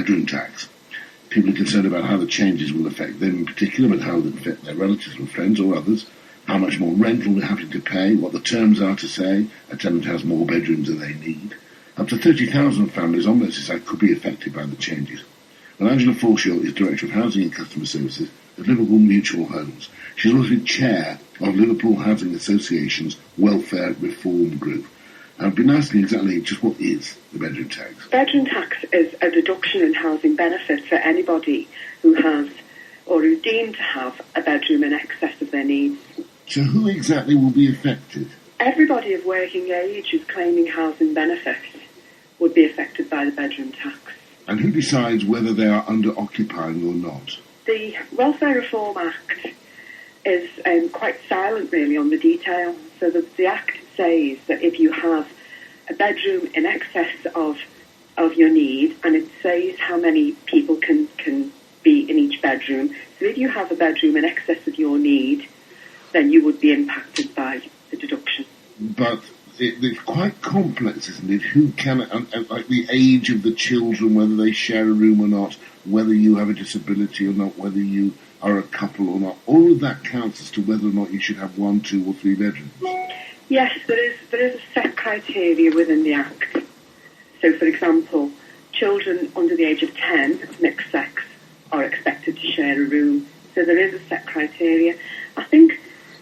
bedroom tax. People are concerned about how the changes will affect them in particular, but how they will affect their relatives or friends or others, how much more rental they're having to pay, what the terms are to say a tenant has more bedrooms than they need. Up to 30,000 families on Merseyside could be affected by the changes. And Angela Forshaw is Director of Housing and Customer Services at Liverpool Mutual Homes. She's also chair of Liverpool Housing Association's Welfare Reform Group. I've been asking exactly just what is the bedroom tax? Bedroom tax is a deduction in housing benefit for anybody who has or who's deemed to have a bedroom in excess of their needs. So who exactly will be affected? Everybody of working age who's claiming housing benefits would be affected by the bedroom tax. And who decides whether they are under-occupying or not? The Welfare Reform Act is quite silent, really, on the detail. So the Act says that if you have a bedroom in excess of your need, and it says how many people can be in each bedroom. So if you have a bedroom in excess of your need, then you would be impacted by the deduction. But it's quite complex, isn't it? Who can, like the age of the children, whether they share a room or not, whether you have a disability or not, whether you are a couple or not. All of that counts as to whether or not you should have 1, 2 or 3 bedrooms. Yes, there is a set criteria within the Act. So, for example, children under the age of 10 of mixed sex are expected to share a room. So there is a set criteria. I think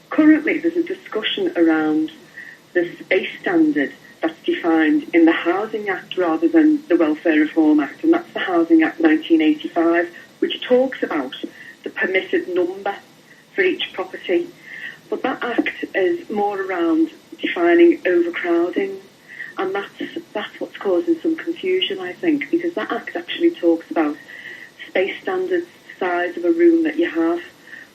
currently there's a discussion around the space standard that's defined in the Housing Act rather than the Welfare Reform Act, and that's the Housing Act 1985, which talks about the permitted number for each property. But that Act is more around defining overcrowding, and that's what's causing some confusion, I think, because that Act actually talks about space standards, size of a room that you have,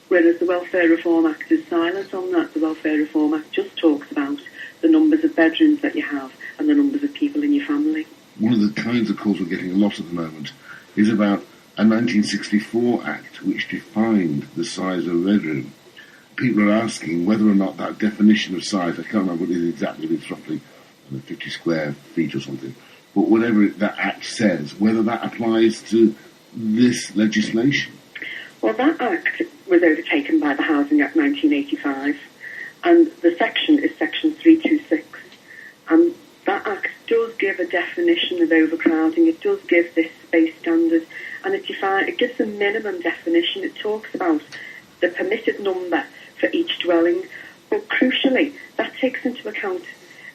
whereas the Welfare Reform Act is silent on that. The Welfare Reform Act just talks about the numbers of bedrooms that you have and the numbers of people in your family. One of the kinds of calls we're getting a lot at the moment is about a 1964 Act which defined the size of a bedroom. People are asking whether or not that definition of size, I can't remember what it is exactly, but it's roughly 50 square feet or something, but whatever that Act says, whether that applies to this legislation. Well, that Act was overtaken by the Housing Act 1985, and the section is Section 326. And that Act does give a definition of overcrowding. It does give this space standard, and it gives a minimum definition. It talks about the permitted number for each dwelling, but crucially, that takes into account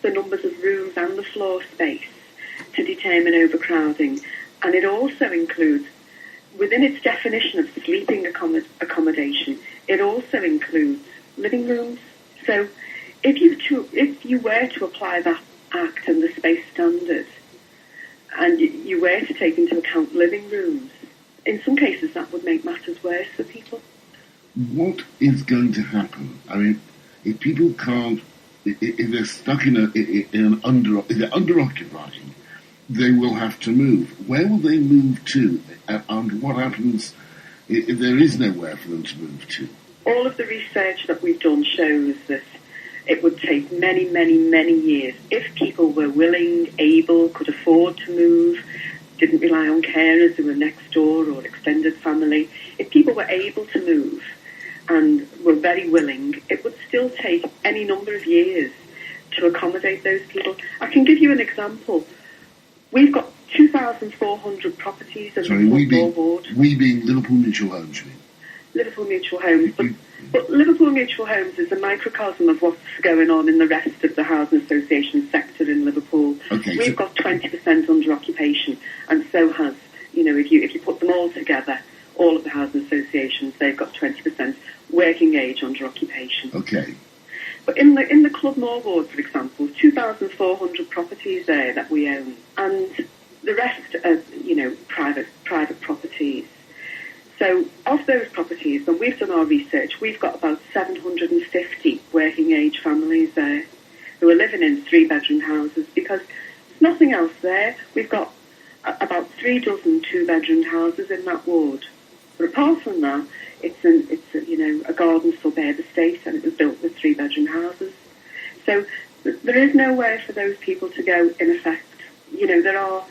the numbers of rooms and the floor space to determine overcrowding. And it also includes, within its definition of sleeping accommodation, it also includes living rooms. So if you were to apply that Act and the space standard, and you were to take into account living rooms, in some cases that would make matters worse for people. What is going to happen? I mean, if people can't, if they're stuck if they're under-occupying, they will have to move. Where will they move to? And what happens if there is nowhere for them to move to? All of the research that we've done shows that it would take many, many, many years if people were willing, able, could afford to move, didn't rely on carers who were next door or extended family. If people were able to move and were very willing, it would still take any number of years to accommodate those people. I can give you an example. We've got 2,400 properties in the Club Board. We being Liverpool Mutual Homes, you mean? Liverpool Mutual Homes. But Liverpool Mutual Homes is a microcosm of what's going on in the rest of the housing association sector in Liverpool. Okay, We've got 20% under occupation, and so has, if you put them all together, all of the housing associations, they've got 20% working age under occupation. Okay. But in the Club Board, for example, 2,400 properties there that we own, and the rest are, private properties. So of those properties, when we've done our research, we've got about 750 working age families there who are living in 3-bedroom houses because there's nothing else there. We've got about 3 dozen 2-bedroom houses in that ward. But apart from that, it's a garden suburb estate, and it was built with 3-bedroom houses. So there is nowhere for those people to go, in effect. There are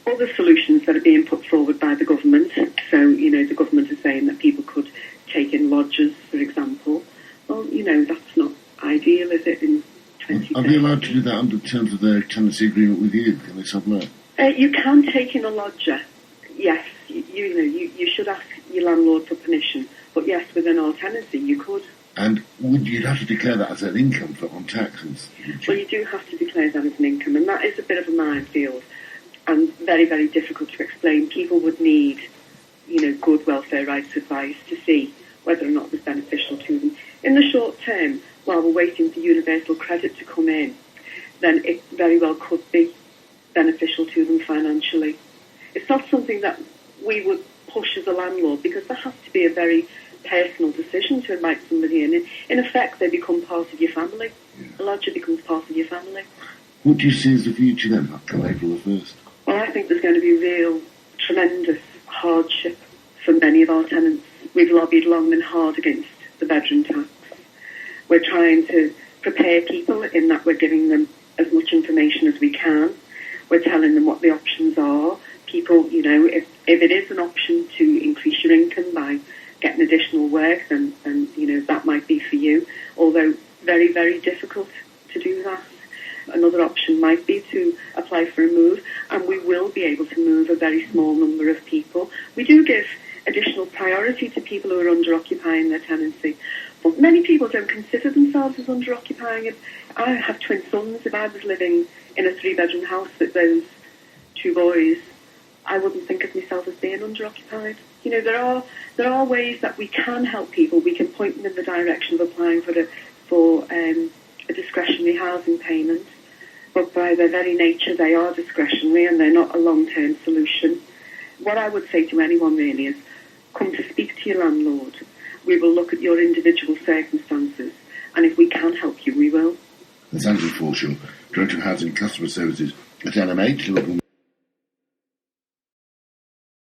other solutions that are being put forward by the government. So, the government is saying that people could take in lodgers, for example. Well, that's not ideal, is it, in 2030? Are they allowed to do that under terms of their tenancy agreement with you? Can they sublet? You can take in a lodger, yes. You should ask your landlord for permission. But yes, within our tenancy, you could. And you'd have to declare that as an income on taxes? Well, you do have to declare that as an income, and that is a bit of a minefield and very, very difficult to explain. People would need, good welfare rights advice to see whether or not it was beneficial to them. In the short term, while we're waiting for universal credit to come in, then it very well could be beneficial to them financially. It's not something that we would push as a landlord, because there has to be a very personal decision to invite somebody in. In effect, they become part of your family. Yeah. A lodger becomes part of your family. What do you see as the future then, come April the 1st? Well, I think there's going to be real, tremendous hardship for many of our tenants. We've lobbied long and hard against the bedroom tax. We're trying to prepare people in that we're giving them as much information as we can. We're telling them what the options are. People, if it is an option to increase your income by getting additional work, then that might be for you. Although very, very difficult to do that. Another option might be to apply for a move, and we will be able to move a very small number of people. We do give additional priority to people who are under-occupying their tenancy. But many people don't consider themselves as under-occupying it. I have twin sons. If I was living in a 3-bedroom house with those 2 boys, I wouldn't think of myself as being under-occupied. There are ways that we can help people. We can point them in the direction of applying for a discretionary housing payment. But by their very nature, they are discretionary and they're not a long-term solution. What I would say to anyone really is, come to speak to your landlord. We will look at your individual circumstances, and if we can help you, we will. That's Angela Forshaw, Director of Housing and Customer Services at LMH.